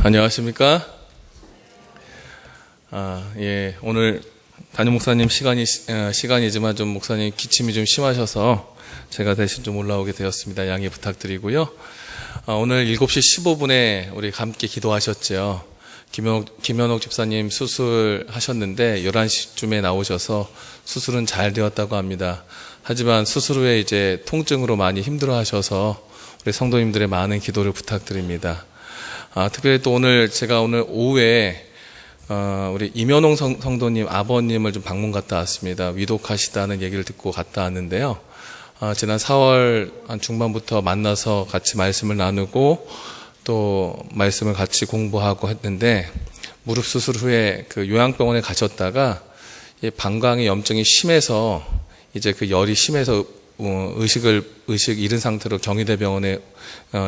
안녕하십니까? 오늘 담임 목사님 시간이지만 좀 목사님 기침이 좀 심하셔서 제가 대신 좀 올라오게 되었습니다. 양해 부탁드리고요. 오늘 7시 15분에 우리 함께 기도하셨죠. 김현옥 집사님 수술하셨는데 11시쯤에 나오셔서 수술은 잘 되었다고 합니다. 하지만 수술 후에 이제 통증으로 많이 힘들어 하셔서 우리 성도님들의 많은 기도를 부탁드립니다. 특별히 또 제가 오늘 오후에 우리 임현홍 성도님 아버님을 좀 방문 갔다 왔습니다. 위독하시다는 얘기를 듣고 갔다 왔는데요. 지난 4월 한 중반부터 만나서 같이 말씀을 나누고 또 말씀을 같이 공부하고 했는데, 무릎 수술 후에 그 요양병원에 가셨다가 방광의 염증이 심해서 이제 그 열이 심해서 의식 잃은 상태로 경희대병원에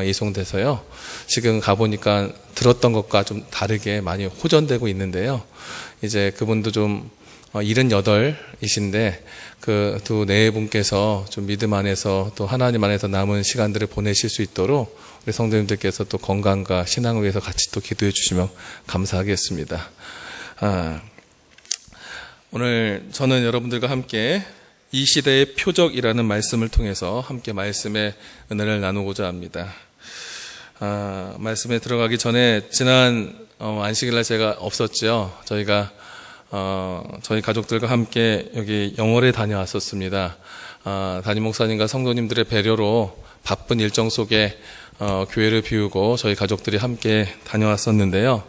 이송돼서요. 지금 가보니까 들었던 것과 좀 다르게 많이 호전되고 있는데요. 이제 그분도 좀 78이신데 그 두 네 분께서 좀 믿음 안에서 또 하나님 안에서 남은 시간들을 보내실 수 있도록 우리 성도님들께서 또 건강과 신앙을 위해서 같이 또 기도해 주시면 감사하겠습니다. 오늘 저는 여러분들과 함께 이 시대의 표적이라는 말씀을 통해서 함께 말씀의 은혜를 나누고자 합니다. 말씀에 들어가기 전에 지난 안식일날 제가 없었죠. 저희 가족들과 함께 여기 영월에 다녀왔었습니다. 담임 목사님과 성도님들의 배려로 바쁜 일정 속에 교회를 비우고 저희 가족들이 함께 다녀왔었는데요.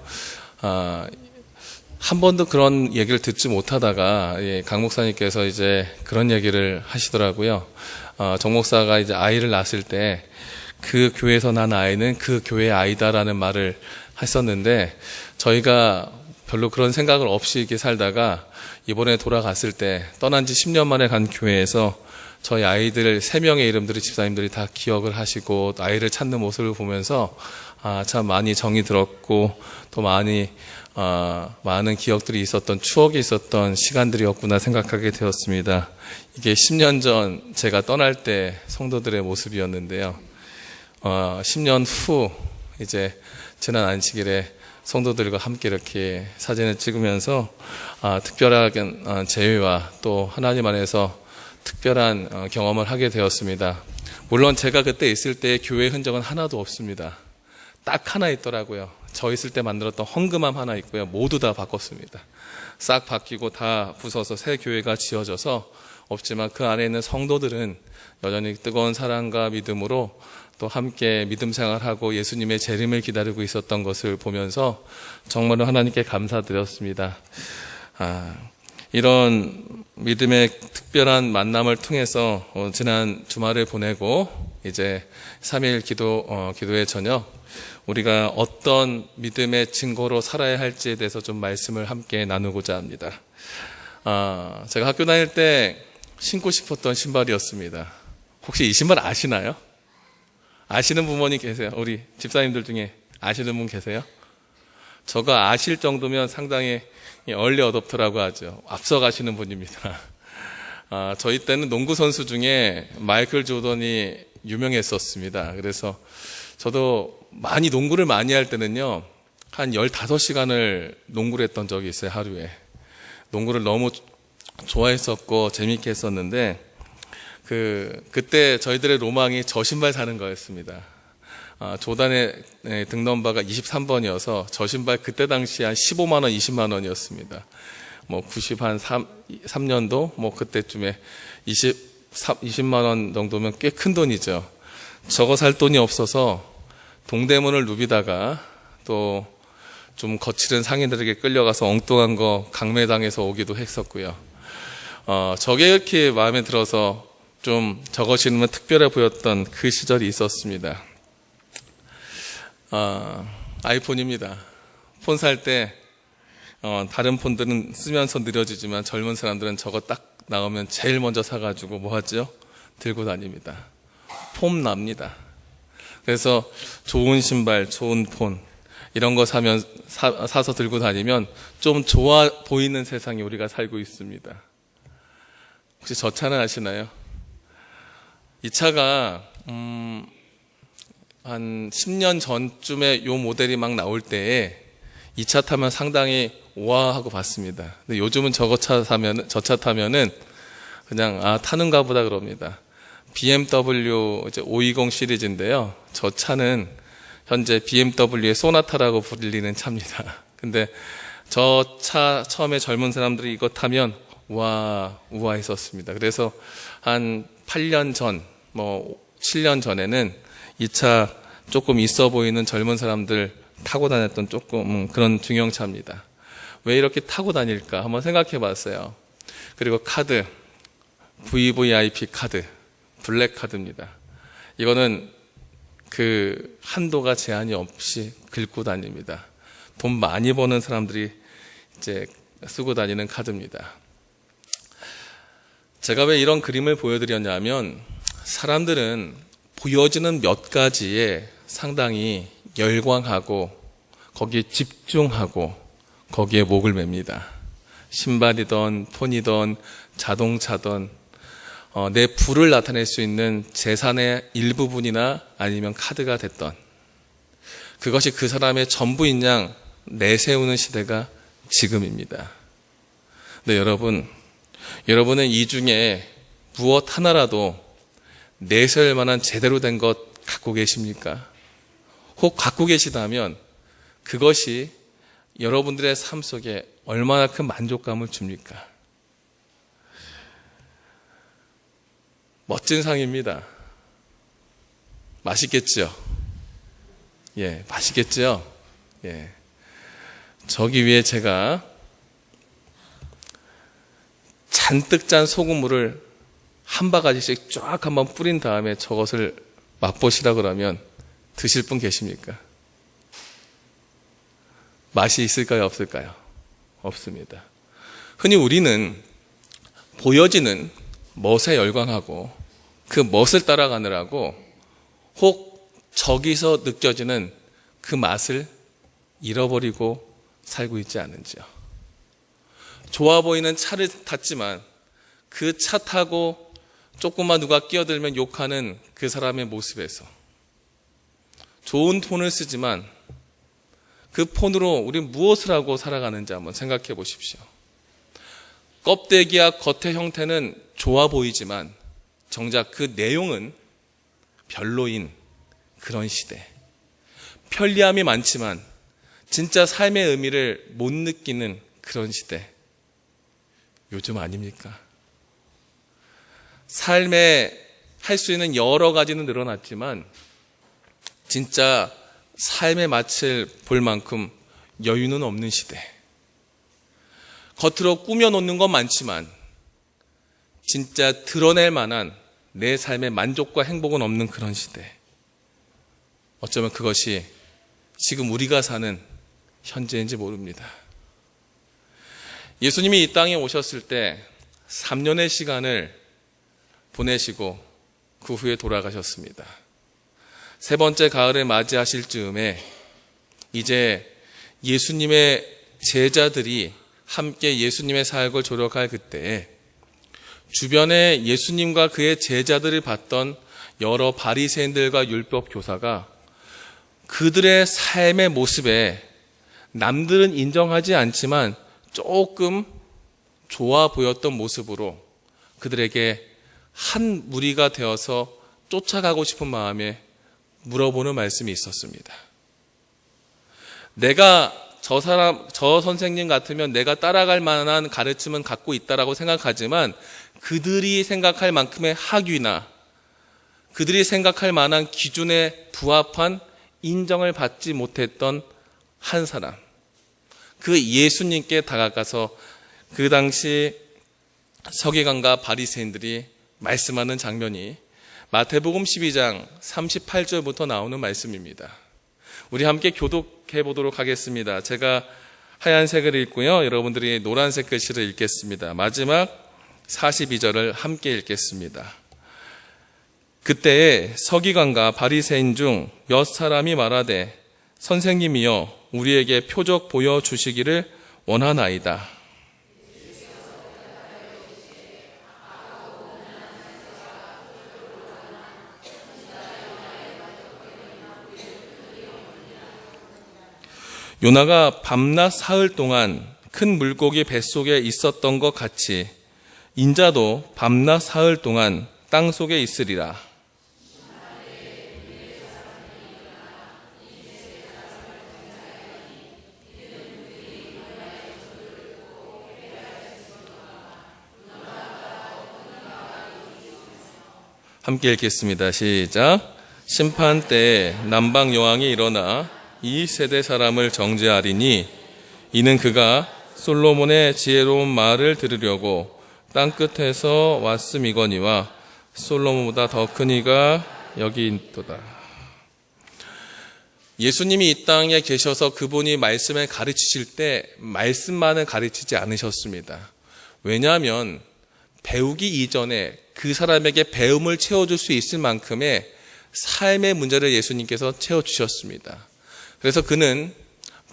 한 번도 그런 얘기를 듣지 못하다가 강 목사님께서 이제 그런 얘기를 하시더라고요. 정 목사가 이제 아이를 낳았을 때 그 교회에서 난 아이는 그 교회의 아이다라는 말을 했었는데, 저희가 별로 그런 생각을 없이 이렇게 살다가 이번에 돌아갔을 때 떠난 지 10년 만에 간 교회에서 저희 아이들 3명의 이름들을 집사님들이 다 기억을 하시고 아이를 찾는 모습을 보면서 참 많이 정이 들었고 또 많은 기억들이 있었던, 추억이 있었던 시간들이었구나 생각하게 되었습니다. 이게 10년 전 제가 떠날 때 성도들의 모습이었는데요. 10년 후 이제 지난 안식일에 성도들과 함께 이렇게 사진을 찍으면서 특별한 재회와 또 하나님 안에서 특별한 경험을 하게 되었습니다. 물론 제가 그때 있을 때 교회 흔적은 하나도 없습니다. 딱 하나 있더라고요. 저 있을 때 만들었던 헝금함 하나 있고요. 모두 다 바꿨습니다. 싹 바뀌고 다 부서서 새 교회가 지어져서 없지만 그 안에 있는 성도들은 여전히 뜨거운 사랑과 믿음으로 또 함께 믿음 생활하고 예수님의 재림을 기다리고 있었던 것을 보면서 정말로 하나님께 감사드렸습니다. 이런 믿음의 특별한 만남을 통해서 지난 주말을 보내고 이제 3일 기도의 저녁, 우리가 어떤 믿음의 증거로 살아야 할지에 대해서 좀 말씀을 함께 나누고자 합니다. 제가 학교 다닐 때 신고 싶었던 신발이었습니다. 혹시 이 신발 아시나요? 아시는 부모님 계세요? 우리 집사님들 중에 아시는 분 계세요? 저거 아실 정도면 상당히 얼리 어댑터라고 하죠. 앞서가시는 분입니다. 저희 때는 농구 선수 중에 마이클 조던이 유명했었습니다. 그래서 저도 농구를 많이 할 때는요, 한 15시간을 농구를 했던 적이 있어요, 하루에. 농구를 너무 좋아했었고 재밌게 했었는데, 그때 저희들의 로망이 저 신발 사는 거였습니다. 조단의 등넘버가 23번이어서 저 신발 그때 당시 한 15만 원, 20만 원이었습니다. 93년도 그때쯤에 20만 원 정도면 꽤 큰 돈이죠. 저거 살 돈이 없어서 동대문을 누비다가 또 좀 거칠은 상인들에게 끌려가서 엉뚱한 거 강매당해서 오기도 했었고요. 저게 이렇게 마음에 들어서 좀 저거 신으면 특별해 보였던 그 시절이 있었습니다. 아이폰입니다. 폰 살 때 다른 폰들은 쓰면서 느려지지만 젊은 사람들은 저거 딱 나오면 제일 먼저 사가지고 뭐 하죠? 들고 다닙니다. 폼 납니다. 그래서 좋은 신발, 좋은 폰 이런 거 사서 들고 다니면 좀 좋아 보이는 세상에 우리가 살고 있습니다. 혹시 저 차는 아시나요? 이 차가 한 10년 전쯤에 요 모델이 막 나올 때에 이 차 타면 상당히 우와 하고 봤습니다. 근데 요즘은 저 차 타면은 그냥 타는가 보다 그럽니다. BMW 이제 520 시리즈인데요. 저 차는 현재 BMW의 소나타라고 불리는 차입니다. 근데 저 차 처음에 젊은 사람들이 이거 타면 우와 했었습니다. 그래서 한 8년 전, 7년 전에는 이 차 조금 있어 보이는 젊은 사람들 타고 다녔던 조금 그런 중형차입니다. 왜 이렇게 타고 다닐까 한번 생각해 봤어요. 그리고 카드, VVIP 카드, 블랙 카드입니다. 이거는 그 한도가 제한이 없이 긁고 다닙니다. 돈 많이 버는 사람들이 이제 쓰고 다니는 카드입니다. 제가 왜 이런 그림을 보여드렸냐면 사람들은 보여지는 몇 가지에 상당히 열광하고 거기에 집중하고 거기에 목을 맵니다. 신발이든 폰이든 자동차든 내 부를 나타낼 수 있는 재산의 일부분이나 아니면 카드가 됐던 그것이 그 사람의 전부인 양 내세우는 시대가 지금입니다. 근데 여러분은 이 중에 무엇 하나라도 내세울 만한 제대로 된 것 갖고 계십니까? 혹 갖고 계시다면 그것이 여러분들의 삶 속에 얼마나 큰 만족감을 줍니까? 멋진 상입니다. 맛있겠죠? 예, 맛있겠죠? 예. 저기 위에 제가 잔뜩 짠 소금물을 한 바가지씩 쫙 한번 뿌린 다음에 저것을 맛보시라 그러면 드실 분 계십니까? 맛이 있을까요? 없을까요? 없습니다. 흔히 우리는 보여지는 멋에 열광하고 그 멋을 따라가느라고 혹 저기서 느껴지는 그 맛을 잃어버리고 살고 있지 않은지요. 좋아 보이는 차를 탔지만 그 차 타고 조금만 누가 끼어들면 욕하는 그 사람의 모습에서 좋은 폰을 쓰지만 그 폰으로 우리 무엇을 하고 살아가는지 한번 생각해 보십시오. 껍데기와 겉의 형태는 좋아 보이지만 정작 그 내용은 별로인 그런 시대. 편리함이 많지만 진짜 삶의 의미를 못 느끼는 그런 시대. 요즘 아닙니까? 삶에 할 수 있는 여러 가지는 늘어났지만 진짜 삶의 맛을 볼 만큼 여유는 없는 시대. 겉으로 꾸며놓는 건 많지만 진짜 드러낼 만한 내 삶의 만족과 행복은 없는 그런 시대. 어쩌면 그것이 지금 우리가 사는 현재인지 모릅니다. 예수님이 이 땅에 오셨을 때 3년의 시간을 보내시고 그 후에 돌아가셨습니다. 세 번째 가을을 맞이하실 즈음에 이제 예수님의 제자들이 함께 예수님의 사역을 조력할 그때에 주변에 예수님과 그의 제자들을 봤던 여러 바리새인들과 율법 교사가 그들의 삶의 모습에 남들은 인정하지 않지만 조금 좋아 보였던 모습으로 그들에게 한 무리가 되어서 쫓아가고 싶은 마음에 물어보는 말씀이 있었습니다. 내가 저 선생님 같으면 내가 따라갈 만한 가르침은 갖고 있다라고 생각하지만 그들이 생각할 만큼의 학위나 그들이 생각할 만한 기준에 부합한 인정을 받지 못했던 한 사람. 그 예수님께 다가가서 그 당시 서기관과 바리새인들이 말씀하는 장면이 마태복음 12장 38절부터 나오는 말씀입니다. 우리 함께 교독해 보도록 하겠습니다. 제가 하얀색을 읽고요. 여러분들이 노란색 글씨를 읽겠습니다. 마지막 42절을 함께 읽겠습니다. 그때에 서기관과 바리새인 중 몇 사람이 말하되 선생님이여 우리에게 표적 보여주시기를 원하나이다. 요나가 밤낮 사흘 동안 큰 물고기 뱃속에 있었던 것 같이 인자도 밤낮 사흘 동안 땅 속에 있으리라. 함께 읽겠습니다. 시작. 심판 때에 남방 여왕이 일어나 이 세대 사람을 정죄하리니 이는 그가 솔로몬의 지혜로운 말을 들으려고 땅끝에서 왔음이거니와 솔로몬보다 더 큰 이가 여기 있도다. 예수님이 이 땅에 계셔서 그분이 말씀을 가르치실 때 말씀만을 가르치지 않으셨습니다. 왜냐하면 배우기 이전에 그 사람에게 배움을 채워줄 수 있을 만큼의 삶의 문제를 예수님께서 채워주셨습니다. 그래서 그는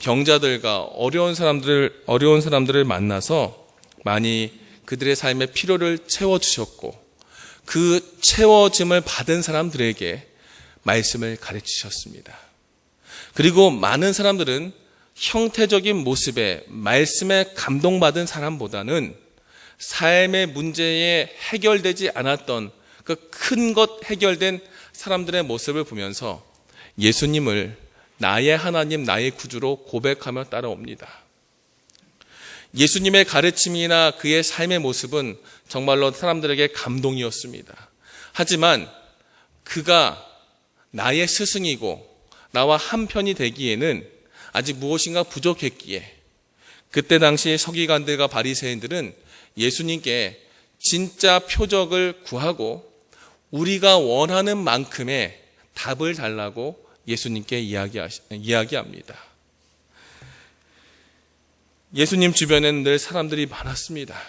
병자들과 어려운 사람들을 만나서 많이 그들의 삶의 필요를 채워주셨고 그 채워짐을 받은 사람들에게 말씀을 가르치셨습니다. 그리고 많은 사람들은 형태적인 모습에 말씀에 감동받은 사람보다는 삶의 문제에 해결되지 않았던 그 큰 것 해결된 사람들의 모습을 보면서 예수님을 나의 하나님, 나의 구주로 고백하며 따라옵니다. 예수님의 가르침이나 그의 삶의 모습은 정말로 사람들에게 감동이었습니다. 하지만 그가 나의 스승이고 나와 한편이 되기에는 아직 무엇인가 부족했기에 그때 당시 서기관들과 바리새인들은 예수님께 진짜 표적을 구하고 우리가 원하는 만큼의 답을 달라고 예수님께 이야기합니다. 예수님 주변에는 늘 사람들이 많았습니다.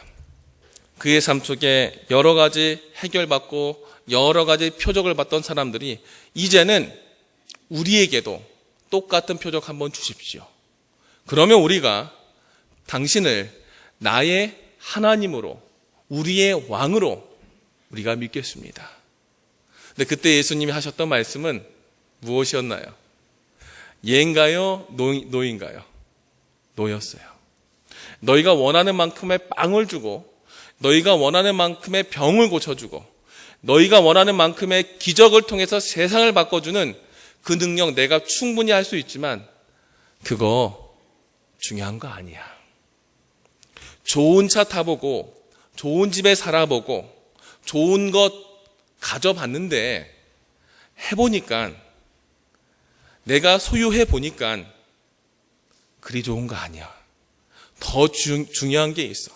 그의 삶 속에 여러 가지 해결받고 여러 가지 표적을 받던 사람들이 이제는 우리에게도 똑같은 표적 한번 주십시오. 그러면 우리가 당신을 나의 하나님으로 우리의 왕으로 우리가 믿겠습니다. 근데 그때 예수님이 하셨던 말씀은 무엇이었나요? 예인가요? 노인가요? 노였어요. 너희가 원하는 만큼의 빵을 주고 너희가 원하는 만큼의 병을 고쳐주고 너희가 원하는 만큼의 기적을 통해서 세상을 바꿔주는 그 능력 내가 충분히 할 수 있지만 그거 중요한 거 아니야. 좋은 차 타보고 좋은 집에 살아보고 좋은 것 가져봤는데 해보니까 내가 소유해 보니까 그리 좋은 거 아니야. 더 중요한 게 있어.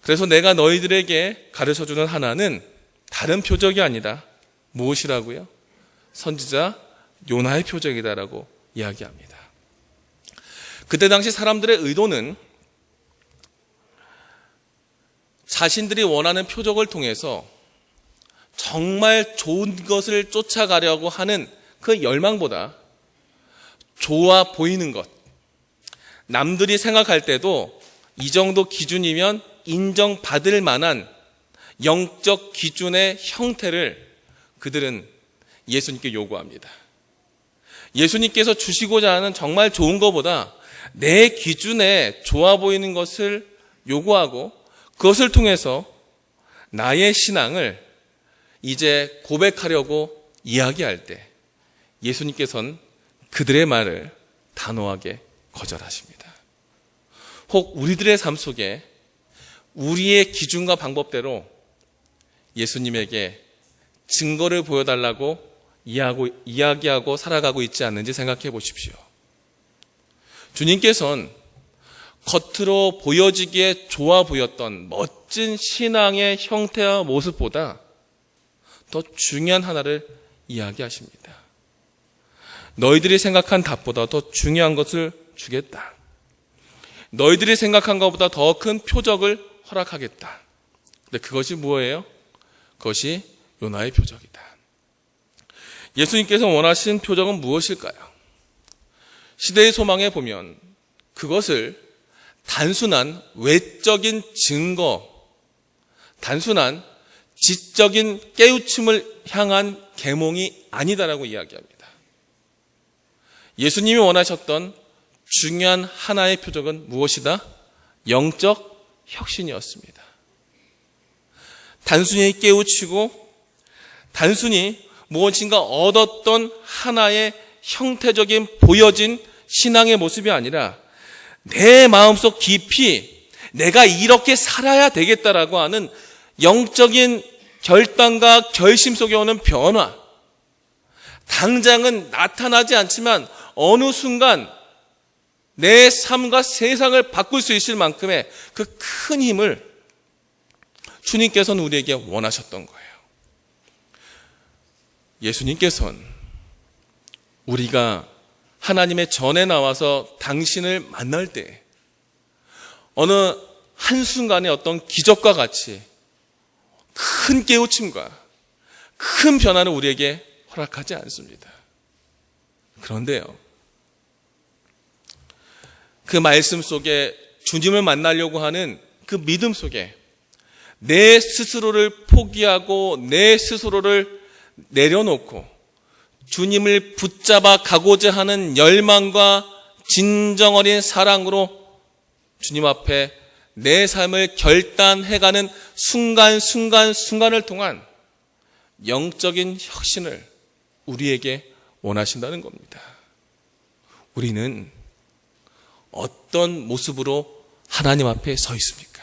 그래서 내가 너희들에게 가르쳐주는 하나는 다른 표적이 아니다. 무엇이라고요? 선지자 요나의 표적이다라고 이야기합니다. 그때 당시 사람들의 의도는 자신들이 원하는 표적을 통해서 정말 좋은 것을 쫓아가려고 하는 그 열망보다 좋아 보이는 것, 남들이 생각할 때도 이 정도 기준이면 인정받을 만한 영적 기준의 형태를 그들은 예수님께 요구합니다. 예수님께서 주시고자 하는 정말 좋은 것보다 내 기준에 좋아 보이는 것을 요구하고 그것을 통해서 나의 신앙을 이제 고백하려고 이야기할 때 예수님께서는 그들의 말을 단호하게 거절하십니다. 혹 우리들의 삶 속에 우리의 기준과 방법대로 예수님에게 증거를 보여달라고 이야기하고 살아가고 있지 않는지 생각해 보십시오. 주님께서는 겉으로 보여지기에 좋아 보였던 멋진 신앙의 형태와 모습보다 더 중요한 하나를 이야기하십니다. 너희들이 생각한 답보다 더 중요한 것을 주겠다. 너희들이 생각한 것보다 더 큰 표적을 허락하겠다. 근데 그것이 뭐예요? 그것이 요나의 표적이다. 예수님께서 원하신 표적은 무엇일까요? 시대의 소망에 보면 그것을 단순한 외적인 증거, 단순한 지적인 깨우침을 향한 계몽이 아니다라고 이야기합니다. 예수님이 원하셨던 중요한 하나의 표적은 무엇이다? 영적 혁신이었습니다. 단순히 깨우치고 단순히 무엇인가 얻었던 하나의 형태적인 보여진 신앙의 모습이 아니라 내 마음속 깊이 내가 이렇게 살아야 되겠다라고 하는 영적인 결단과 결심 속에 오는 변화. 당장은 나타나지 않지만 어느 순간 내 삶과 세상을 바꿀 수 있을 만큼의 그 큰 힘을 주님께서는 우리에게 원하셨던 거예요. 예수님께서는 우리가 하나님의 전에 나와서 당신을 만날 때 어느 한순간에 어떤 기적과 같이 큰 깨우침과 큰 변화는 우리에게 허락하지 않습니다. 그런데요, 그 말씀 속에 주님을 만나려고 하는 그 믿음 속에 내 스스로를 포기하고 내 스스로를 내려놓고 주님을 붙잡아 가고자 하는 열망과 진정 어린 사랑으로 주님 앞에 내 삶을 결단해가는 순간을 통한 영적인 혁신을 우리에게 원하신다는 겁니다. 우리는 어떤 모습으로 하나님 앞에 서 있습니까?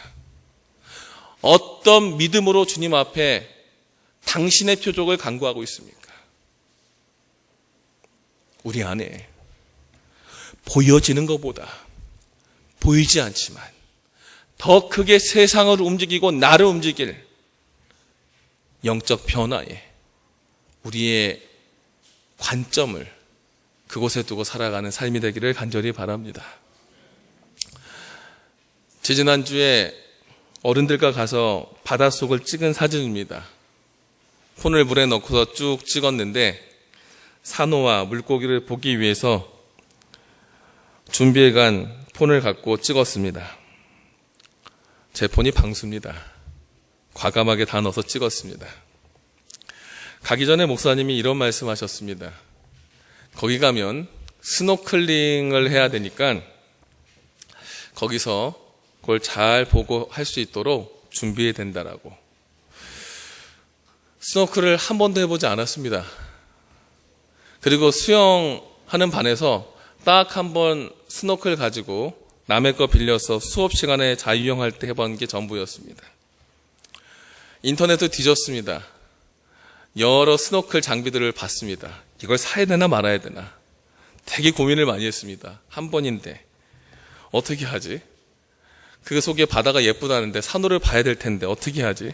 어떤 믿음으로 주님 앞에 당신의 표적을 간구하고 있습니까? 우리 안에 보여지는 것보다 보이지 않지만 더 크게 세상을 움직이고 나를 움직일 영적 변화에 우리의 관점을 그곳에 두고 살아가는 삶이 되기를 간절히 바랍니다. 지난주에 어른들과 가서 바닷속을 찍은 사진입니다. 폰을 물에 넣고서 쭉 찍었는데 산호와 물고기를 보기 위해서 준비해간 폰을 갖고 찍었습니다. 제 폰이 방수입니다. 과감하게 다 넣어서 찍었습니다. 가기 전에 목사님이 이런 말씀하셨습니다. 거기 가면 스노클링을 해야 되니까 거기서 그걸 잘 보고 할 수 있도록 준비해야 된다라고. 스노클을 한 번도 해보지 않았습니다. 그리고 수영하는 반에서 딱 한 번 스노클 가지고 남의 거 빌려서 수업 시간에 자유형할 때 해본 게 전부였습니다. 인터넷을 뒤졌습니다. 여러 스노클 장비들을 봤습니다. 이걸 사야 되나 말아야 되나 되게 고민을 많이 했습니다. 한 번인데 어떻게 하지? 그 속에 바다가 예쁘다는데 산호를 봐야 될 텐데 어떻게 하지?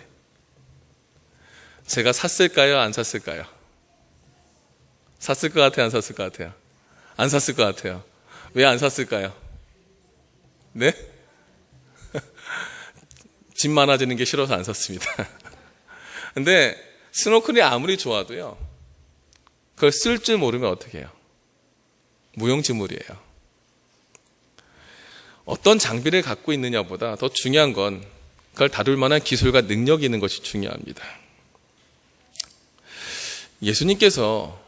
제가 샀을까요? 안 샀을까요? 샀을 것 같아요? 안 샀을 것 같아요? 안 샀을 것 같아요. 왜 안 샀을까요? 네? 짐 많아지는 게 싫어서 안 샀습니다. 근데 스노클이 아무리 좋아도요, 그걸 쓸 줄 모르면 어떻게 해요? 무용지물이에요. 어떤 장비를 갖고 있느냐보다 더 중요한 건 그걸 다룰 만한 기술과 능력이 있는 것이 중요합니다. 예수님께서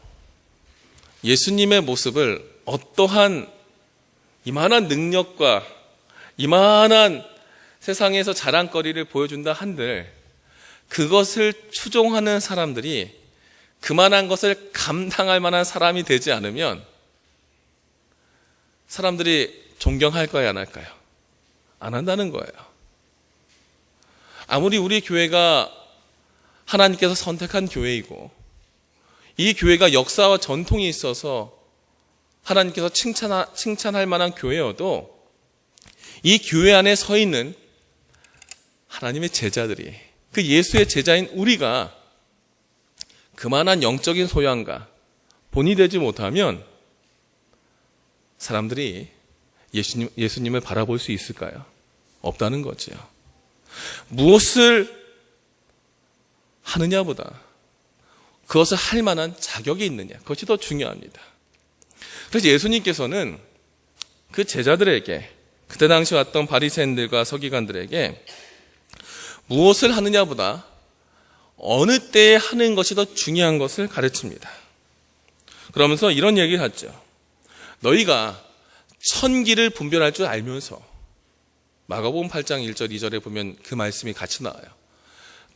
예수님의 모습을 어떠한 이만한 능력과 이만한 세상에서 자랑거리를 보여준다 한들 그것을 추종하는 사람들이 그만한 것을 감당할 만한 사람이 되지 않으면 사람들이 존경할까요? 안 할까요? 안 한다는 거예요. 아무리 우리 교회가 하나님께서 선택한 교회이고 이 교회가 역사와 전통이 있어서 하나님께서 칭찬할 만한 교회여도 이 교회 안에 서 있는 하나님의 제자들이 그 예수의 제자인 우리가 그만한 영적인 소양과 본이 되지 못하면 사람들이 예수님을 바라볼 수 있을까요? 없다는 거죠. 무엇을 하느냐보다 그것을 할 만한 자격이 있느냐, 그것이 더 중요합니다. 그래서 예수님께서는 그 제자들에게, 그때 당시 왔던 바리새인들과 서기관들에게 무엇을 하느냐보다 어느 때에 하는 것이 더 중요한 것을 가르칩니다. 그러면서 이런 얘기를 하죠. 너희가 천기를 분별할 줄 알면서, 마가복음 8장 1절 2절에 보면 그 말씀이 같이 나와요.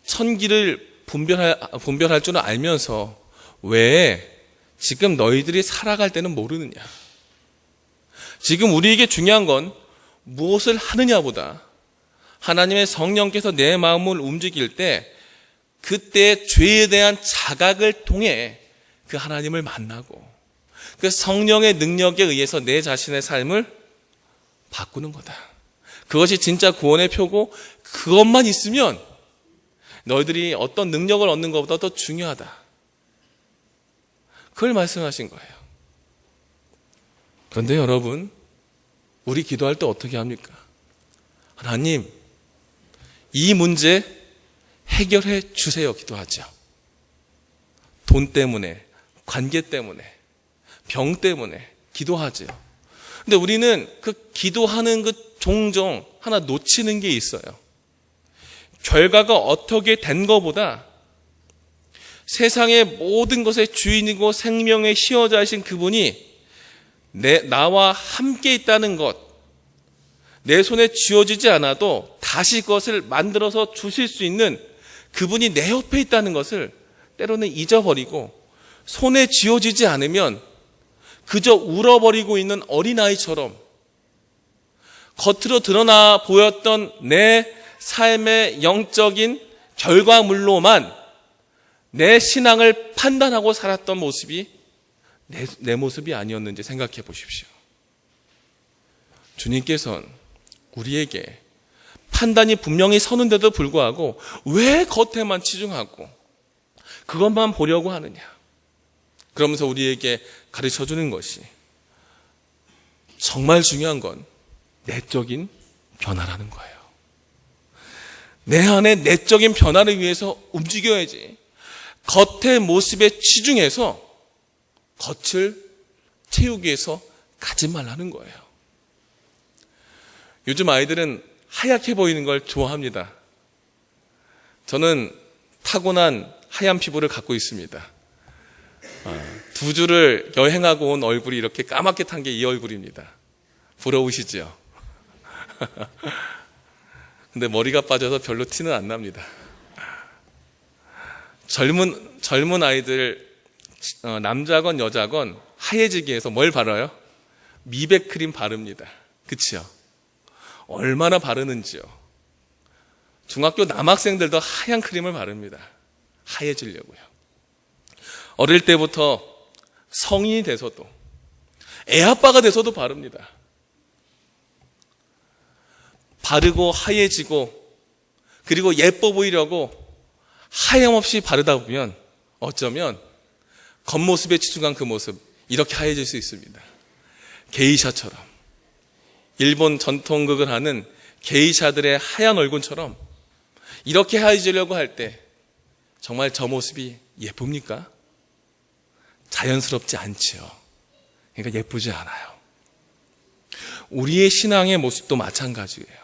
천기를 분별할 줄 알면서 왜 지금 너희들이 살아갈 때는 모르느냐. 지금 우리에게 중요한 건 무엇을 하느냐보다 하나님의 성령께서 내 마음을 움직일 때 그때 죄에 대한 자각을 통해 그 하나님을 만나고 그 성령의 능력에 의해서 내 자신의 삶을 바꾸는 거다. 그것이 진짜 구원의 표고, 그것만 있으면 너희들이 어떤 능력을 얻는 것보다 더 중요하다. 그걸 말씀하신 거예요. 그런데 여러분, 우리 기도할 때 어떻게 합니까? 하나님, 이 문제 해결해 주세요 기도하죠. 돈 때문에, 관계 때문에, 병 때문에 기도하죠. 근데 우리는 그 기도하는 그 종종 하나 놓치는 게 있어요. 결과가 어떻게 된 것보다 세상의 모든 것의 주인이고 생명의 시여자이신 그분이 나와 함께 있다는 것, 내 손에 쥐어지지 않아도 다시 그것을 만들어서 주실 수 있는 그분이 내 옆에 있다는 것을 때로는 잊어버리고, 손에 쥐어지지 않으면 그저 울어버리고 있는 어린아이처럼 겉으로 드러나 보였던 내 삶의 영적인 결과물로만 내 신앙을 판단하고 살았던 모습이 내 모습이 아니었는지 생각해 보십시오. 주님께서는 우리에게 판단이 분명히 서는데도 불구하고 왜 겉에만 치중하고 그것만 보려고 하느냐. 그러면서 우리에게 가르쳐주는 것이, 정말 중요한 건 내적인 변화라는 거예요. 내 안에 내적인 변화를 위해서 움직여야지, 겉의 모습에 치중해서 겉을 채우기 위해서 가지 말라는 거예요. 요즘 아이들은 하얗게 보이는 걸 좋아합니다. 저는 타고난 하얀 피부를 갖고 있습니다. 2주를 여행하고 온 얼굴이 이렇게 까맣게 탄 게 이 얼굴입니다. 부러우시죠? 근데 머리가 빠져서 별로 티는 안 납니다. 젊은 아이들, 남자건 여자건 하얘지기 위해서 뭘 바르요? 미백 크림 바릅니다. 그치요? 얼마나 바르는지요. 중학교 남학생들도 하얀 크림을 바릅니다. 하얘지려고요. 어릴 때부터 성인이 돼서도, 애아빠가 돼서도 바릅니다. 바르고 하얘지고, 그리고 예뻐 보이려고 하염없이 바르다 보면 어쩌면 겉모습에 치중한 그 모습, 이렇게 하얘질 수 있습니다. 게이샤처럼, 일본 전통극을 하는 게이샤들의 하얀 얼굴처럼 이렇게 하얘지려고 할 때 정말 저 모습이 예쁩니까? 자연스럽지 않지요. 그러니까 예쁘지 않아요. 우리의 신앙의 모습도 마찬가지예요.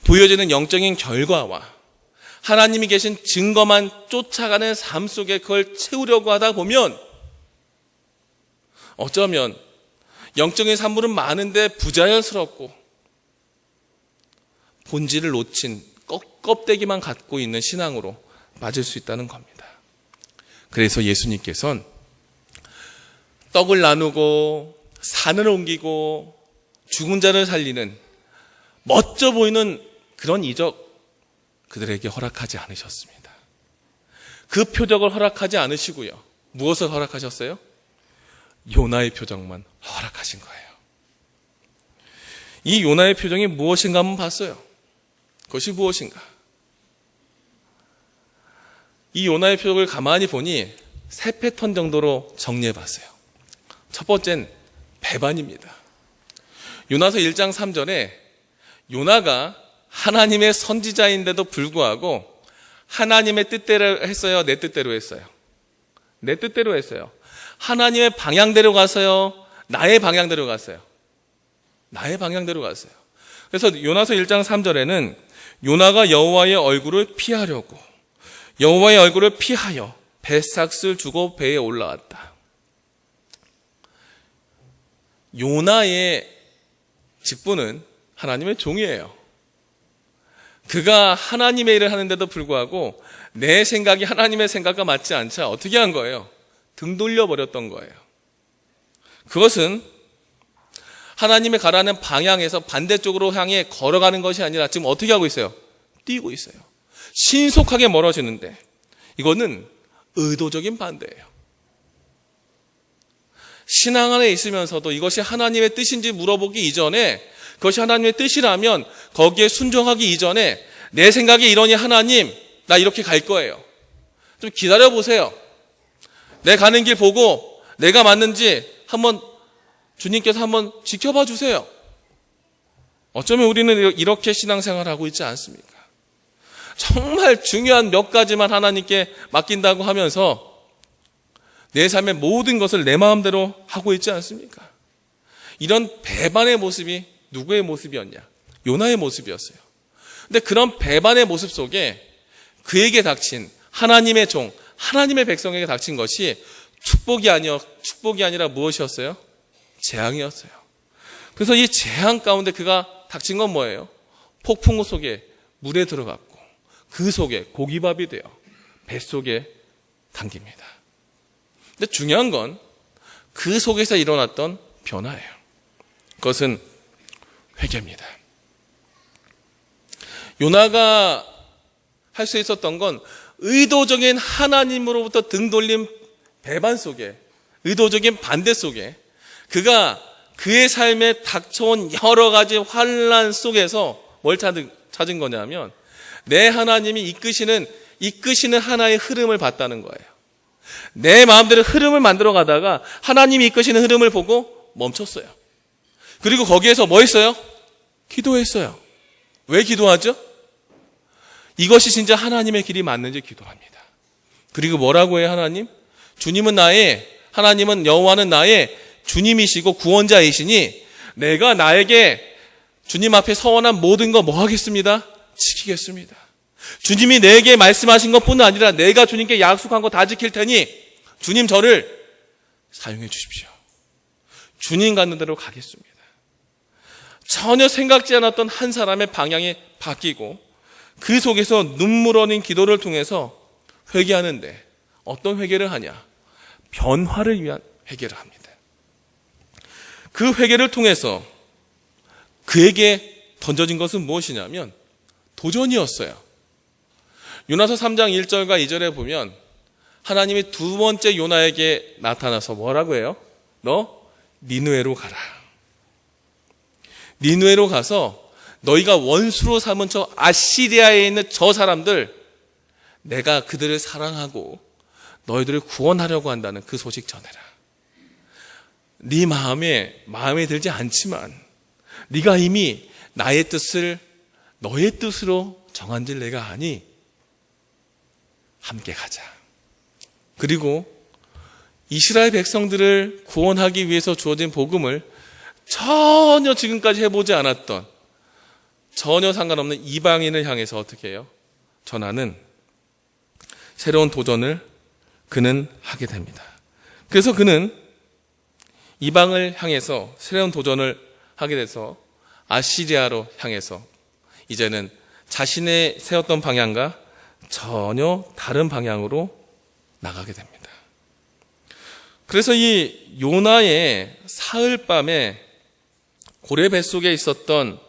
보여지는 영적인 결과와 하나님이 계신 증거만 쫓아가는 삶 속에 그걸 채우려고 하다 보면 어쩌면 영적인 산물은 많은데 부자연스럽고 본질을 놓친 껍데기만 갖고 있는 신앙으로 빠질 수 있다는 겁니다. 그래서 예수님께서는 떡을 나누고 산을 옮기고 죽은 자를 살리는 멋져 보이는 그런 이적 그들에게 허락하지 않으셨습니다. 그 표적을 허락하지 않으시고요. 무엇을 허락하셨어요? 요나의 표적만 허락하신 거예요. 이 요나의 표정이 무엇인가 한번 봤어요. 그것이 무엇인가? 이 요나의 표적을 가만히 보니 3패턴 정도로 정리해 봤어요. 첫 번째는 배반입니다. 요나서 1장 3절에 요나가 하나님의 선지자인데도 불구하고 하나님의 뜻대로 했어요? 내 뜻대로 했어요? 내 뜻대로 했어요. 하나님의 방향대로 갔어요? 나의 방향대로 갔어요? 나의 방향대로 갔어요. 그래서 요나서 1장 3절에는 요나가 여호와의 얼굴을 피하려고 여호와의 얼굴을 피하여 뱃삭을 주고 배에 올라왔다. 요나의 직분은 하나님의 종이에요. 그가 하나님의 일을 하는데도 불구하고 내 생각이 하나님의 생각과 맞지 않자 어떻게 한 거예요? 등 돌려버렸던 거예요. 그것은 하나님의 가라는 방향에서 반대쪽으로 향해 걸어가는 것이 아니라 지금 어떻게 하고 있어요? 뛰고 있어요. 신속하게 멀어지는데 이거는 의도적인 반대예요. 신앙 안에 있으면서도 이것이 하나님의 뜻인지 물어보기 이전에, 그것이 하나님의 뜻이라면 거기에 순종하기 이전에 내 생각이 이러니 하나님 나 이렇게 갈 거예요. 좀 기다려보세요. 내 가는 길 보고 내가 맞는지 주님께서 한번 지켜봐 주세요. 어쩌면 우리는 이렇게 신앙생활을 하고 있지 않습니까? 정말 중요한 몇 가지만 하나님께 맡긴다고 하면서 내 삶의 모든 것을 내 마음대로 하고 있지 않습니까? 이런 배반의 모습이 누구의 모습이었냐? 요나의 모습이었어요. 근데 그런 배반의 모습 속에 그에게 닥친 하나님의 종, 하나님의 백성에게 닥친 것이 축복이 아니라 무엇이었어요? 재앙이었어요. 그래서 이 재앙 가운데 그가 닥친 건 뭐예요? 폭풍 속에 물에 들어갔고 그 속에 고기밥이 되어 뱃속에 담깁니다. 근데 중요한 건 그 속에서 일어났던 변화예요. 그것은 회개입니다. 요나가 할 수 있었던 건 의도적인 하나님으로부터 등 돌림 배반 속에, 의도적인 반대 속에 그가 그의 삶에 닥쳐온 여러 가지 환난 속에서 뭘 찾은 거냐면 내 하나님이 이끄시는 하나의 흐름을 봤다는 거예요. 내 마음대로 흐름을 만들어 가다가 하나님이 이끄시는 흐름을 보고 멈췄어요. 그리고 거기에서 뭐 했어요? 기도했어요. 왜 기도하죠? 이것이 진짜 하나님의 길이 맞는지 기도합니다. 그리고 뭐라고 해요, 하나님? 하나님은 여호와는 나의 주님이시고 구원자이시니 내가 나에게 주님 앞에 서원한 모든 거 뭐 하겠습니다? 지키겠습니다. 주님이 내게 말씀하신 것뿐 아니라 내가 주님께 약속한 거 다 지킬 테니 주님 저를 사용해 주십시오. 주님 가는 대로 가겠습니다. 전혀 생각지 않았던 한 사람의 방향이 바뀌고 그 속에서 눈물 어린 기도를 통해서 회개하는데 어떤 회개를 하냐? 변화를 위한 회개를 합니다. 그 회개를 통해서 그에게 던져진 것은 무엇이냐면 도전이었어요. 요나서 3장 1절과 2절에 보면 하나님이 두 번째 요나에게 나타나서 뭐라고 해요? 너 니느웨로 가라. 니느웨로 가서 너희가 원수로 삼은 저 아시리아에 있는 저 사람들, 내가 그들을 사랑하고 너희들을 구원하려고 한다는 그 소식 전해라. 네 마음에 들지 않지만 네가 이미 나의 뜻을 너의 뜻으로 정한 줄 내가 아니 함께 가자. 그리고 이스라엘 백성들을 구원하기 위해서 주어진 복음을 전혀 지금까지 해보지 않았던, 전혀 상관없는 이방인을 향해서 어떻게 해요? 전하는 새로운 도전을 그는 하게 됩니다. 그래서 그는 이방을 향해서 새로운 도전을 하게 돼서 아시리아로 향해서 이제는 자신의 세웠던 방향과 전혀 다른 방향으로 나가게 됩니다. 그래서 이 요나의 사흘밤에 고래 뱃속에 있었던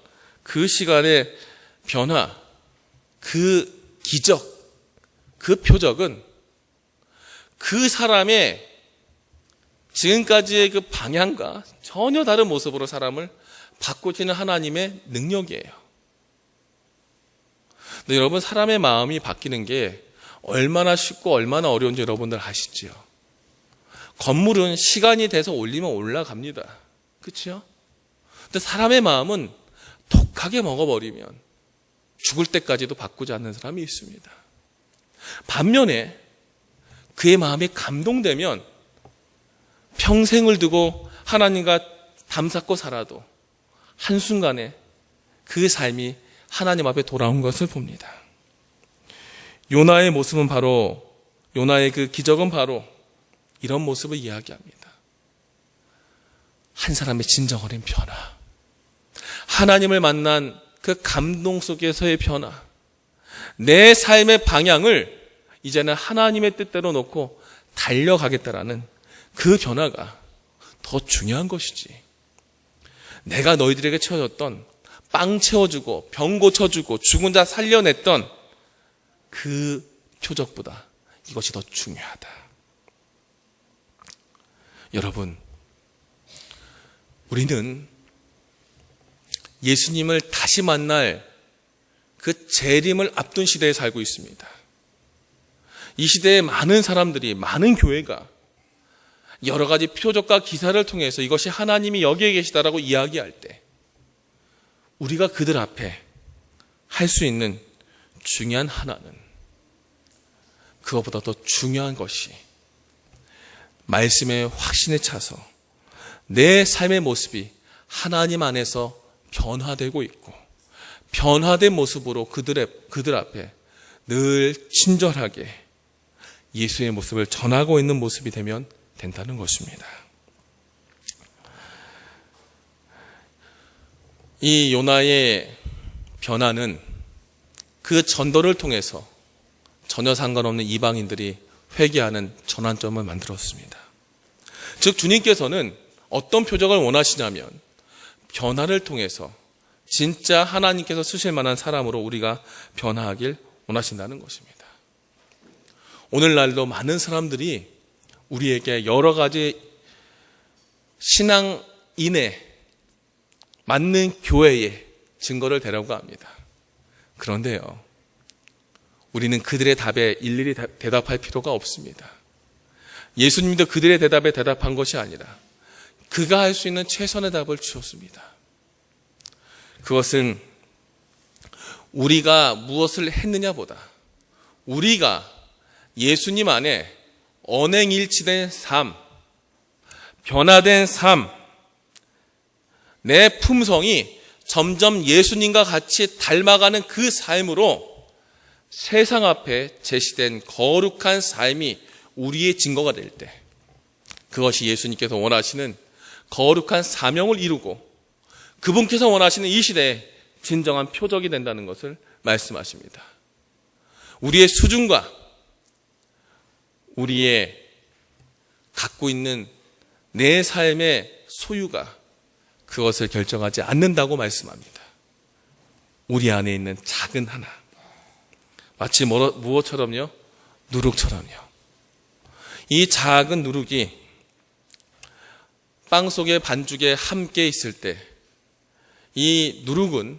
그 시간의 변화, 그 기적, 그 표적은 그 사람의 지금까지의 그 방향과 전혀 다른 모습으로 사람을 바꾸시는 하나님의 능력이에요. 근데 여러분, 사람의 마음이 바뀌는 게 얼마나 쉽고 얼마나 어려운지 여러분들 아시지요? 건물은 시간이 돼서 올리면 올라갑니다. 그렇죠? 근데 사람의 마음은 독하게 먹어버리면 죽을 때까지도 바꾸지 않는 사람이 있습니다. 반면에 그의 마음이 감동되면 평생을 두고 하나님과 담쌓고 살아도 한순간에 그 삶이 하나님 앞에 돌아온 것을 봅니다. 요나의 모습은 바로, 요나의 그 기적은 바로 이런 모습을 이야기합니다. 한 사람의 진정어린 변화, 하나님을 만난 그 감동 속에서의 변화, 내 삶의 방향을 이제는 하나님의 뜻대로 놓고 달려가겠다라는 그 변화가 더 중요한 것이지, 내가 너희들에게 채워줬던 빵 채워주고 병 고쳐주고 죽은 자 살려냈던 그 표적보다 이것이 더 중요하다. 여러분, 우리는 예수님을 다시 만날 그 재림을 앞둔 시대에 살고 있습니다. 이 시대에 많은 사람들이, 많은 교회가 여러 가지 표적과 기사를 통해서 이것이 하나님이 여기에 계시다라고 이야기할 때 우리가 그들 앞에 할 수 있는 중요한 하나는, 그것보다 더 중요한 것이 말씀의 확신에 차서 내 삶의 모습이 하나님 안에서 변화되고 있고, 변화된 모습으로 그들 앞에 늘 친절하게 예수의 모습을 전하고 있는 모습이 되면 된다는 것입니다. 이 요나의 변화는 그 전도를 통해서 전혀 상관없는 이방인들이 회개하는 전환점을 만들었습니다. 즉, 주님께서는 어떤 표적을 원하시냐면 변화를 통해서 진짜 하나님께서 쓰실 만한 사람으로 우리가 변화하길 원하신다는 것입니다. 오늘날도 많은 사람들이 우리에게 여러 가지 신앙인의 맞는 교회의 증거를 대라고 합니다. 그런데요, 우리는 그들의 답에 일일이 대답할 필요가 없습니다. 예수님도 그들의 대답에 대답한 것이 아니라 그가 할 수 있는 최선의 답을 주셨습니다. 그것은 우리가 무엇을 했느냐보다 우리가 예수님 안에 언행일치된 삶, 변화된 삶, 내 품성이 점점 예수님과 같이 닮아가는 그 삶으로 세상 앞에 제시된 거룩한 삶이 우리의 증거가 될 때, 그것이 예수님께서 원하시는 거룩한 사명을 이루고 그분께서 원하시는 이 시대에 진정한 표적이 된다는 것을 말씀하십니다. 우리의 수준과 우리의 갖고 있는 내 삶의 소유가 그것을 결정하지 않는다고 말씀합니다. 우리 안에 있는 작은 하나, 마치 무엇처럼요? 누룩처럼요. 이 작은 누룩이 빵 속의 반죽에 함께 있을 때 이 누룩은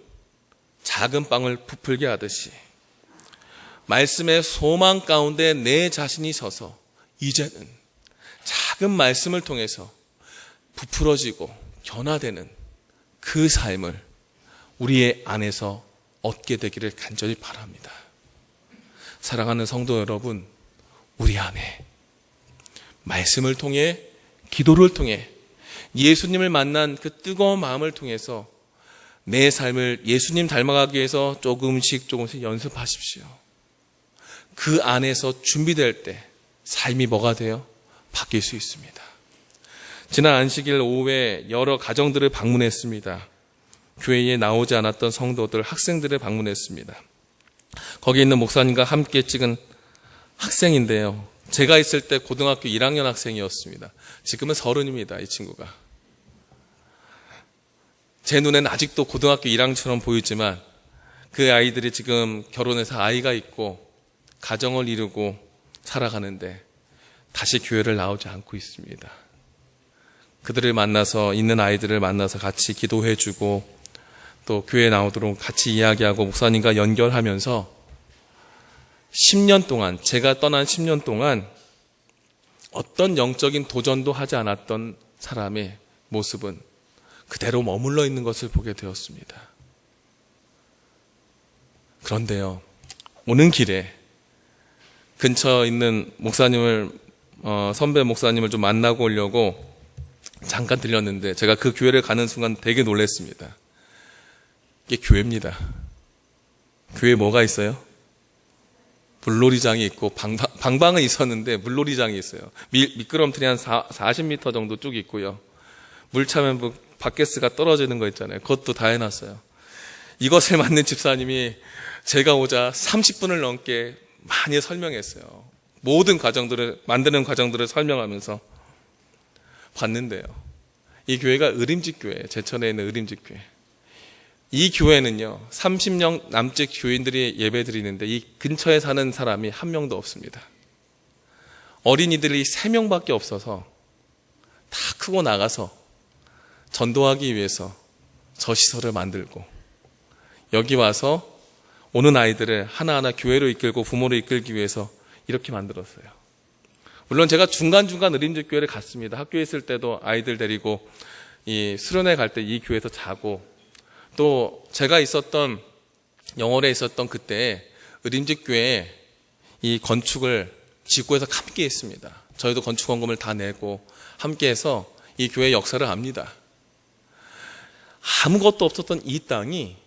작은 빵을 부풀게 하듯이 말씀의 소망 가운데 내 자신이 서서 이제는 작은 말씀을 통해서 부풀어지고 변화되는 그 삶을 우리의 안에서 얻게 되기를 간절히 바랍니다. 사랑하는 성도 여러분, 우리 안에 말씀을 통해, 기도를 통해, 예수님을 만난 그 뜨거운 마음을 통해서 내 삶을 예수님 닮아가기 위해서 조금씩 연습하십시오. 그 안에서 준비될 때 삶이 뭐가 돼요? 바뀔 수 있습니다. 지난 안식일 오후에 여러 가정들을 방문했습니다. 교회에 나오지 않았던 성도들, 학생들을 방문했습니다. 거기 있는 목사님과 함께 찍은 학생인데요, 제가 있을 때 고등학교 1학년 학생이었습니다. 지금은 30입니다. 이 친구가. 제 눈에는 아직도 고등학교 1학년처럼 보이지만 그 아이들이 지금 결혼해서 아이가 있고 가정을 이루고 살아가는데 다시 교회를 나오지 않고 있습니다. 그들을 만나서, 있는 아이들을 만나서 같이 기도해주고 또 교회에 나오도록 같이 이야기하고 목사님과 연결하면서 10년 동안, 제가 떠난 10년 동안 어떤 영적인 도전도 하지 않았던 사람의 모습은 그대로 머물러 있는 것을 보게 되었습니다. 그런데요, 오는 길에 근처에 있는 목사님을, 선배 목사님을 좀 만나고 오려고 잠깐 들렸는데 제가 그 교회를 가는 순간 되게 놀랐습니다. 이게 교회입니다. 교회에 뭐가 있어요? 물놀이장이 있고 방방은 있었는데 물놀이장이 있어요. 미끄럼틀이 한 40m 정도 쭉 있고요. 물 차면 뭐 바게스가 떨어지는 거 있잖아요. 그것도 다 해놨어요. 이것을 맡는 집사님이 제가 오자 30분을 넘게 많이 설명했어요. 모든 과정들을, 만드는 과정들을 설명하면서 봤는데요. 이 교회가 의림직 교회예요. 제천에 있는 의림직 교회. 이 교회는요, 30년 남짓 교인들이 예배 드리는데 이 근처에 사는 사람이 한 명도 없습니다. 어린이들이 3명밖에 없어서 다 크고 나가서 전도하기 위해서 저 시설을 만들고 여기 와서 오는 아이들을 하나하나 교회로 이끌고 부모로 이끌기 위해서 이렇게 만들었어요. 물론 제가 중간중간 의림직 교회를 갔습니다. 학교에 있을 때도 아이들 데리고 이 수련회 갈 때 이 교회에서 자고, 또 제가 있었던 영월에 있었던 그때 의림직 교회에 이 건축을 지구에서 함께 했습니다. 저희도 건축원금을 다 내고 함께 해서 이 교회의 역사를 압니다. 아무것도 없었던 이 땅이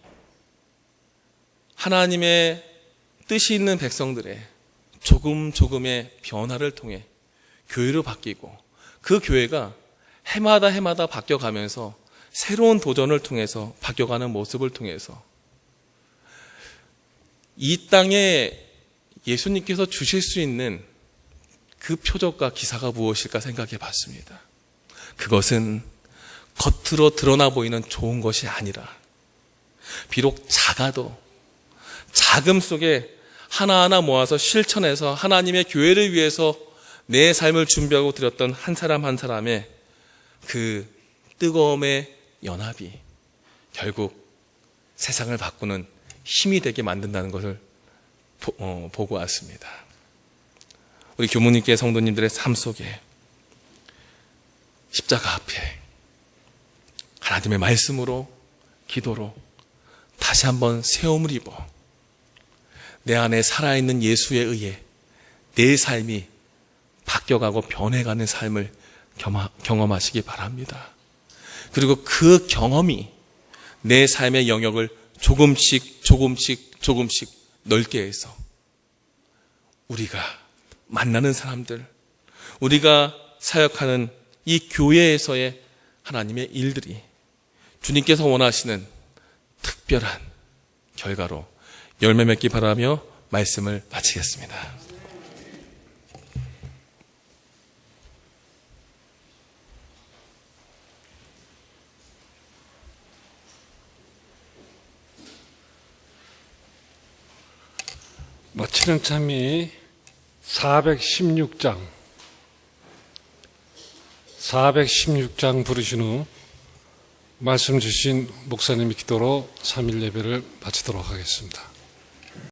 하나님의 뜻이 있는 백성들의 조금의 변화를 통해 교회로 바뀌고, 그 교회가 해마다 바뀌어가면서 새로운 도전을 통해서 바뀌어가는 모습을 통해서 이 땅에 예수님께서 주실 수 있는 그 표적과 기사가 무엇일까 생각해 봤습니다. 그것은 겉으로 드러나 보이는 좋은 것이 아니라, 비록 작아도 자금 속에 하나하나 모아서 실천해서 하나님의 교회를 위해서 내 삶을 준비하고 드렸던 한 사람 한 사람의 그 뜨거움의 연합이 결국 세상을 바꾸는 힘이 되게 만든다는 것을 보고 왔습니다. 우리 교무님께 성도님들의 삶 속에 십자가 앞에 하나님의 말씀으로, 기도로 다시 한번 세움을 입어 내 안에 살아있는 예수에 의해 내 삶이 바뀌어가고 변해가는 삶을 경험하시기 바랍니다. 그리고 그 경험이 내 삶의 영역을 조금씩 넓게 해서 우리가 만나는 사람들, 우리가 사역하는 이 교회에서의 하나님의 일들이 주님께서 원하시는 특별한 결과로 열매 맺기 바라며 말씀을 마치겠습니다. 마치는 참이 416장 부르신 후 말씀 주신 목사님의 기도로 3일 예배를 마치도록 하겠습니다.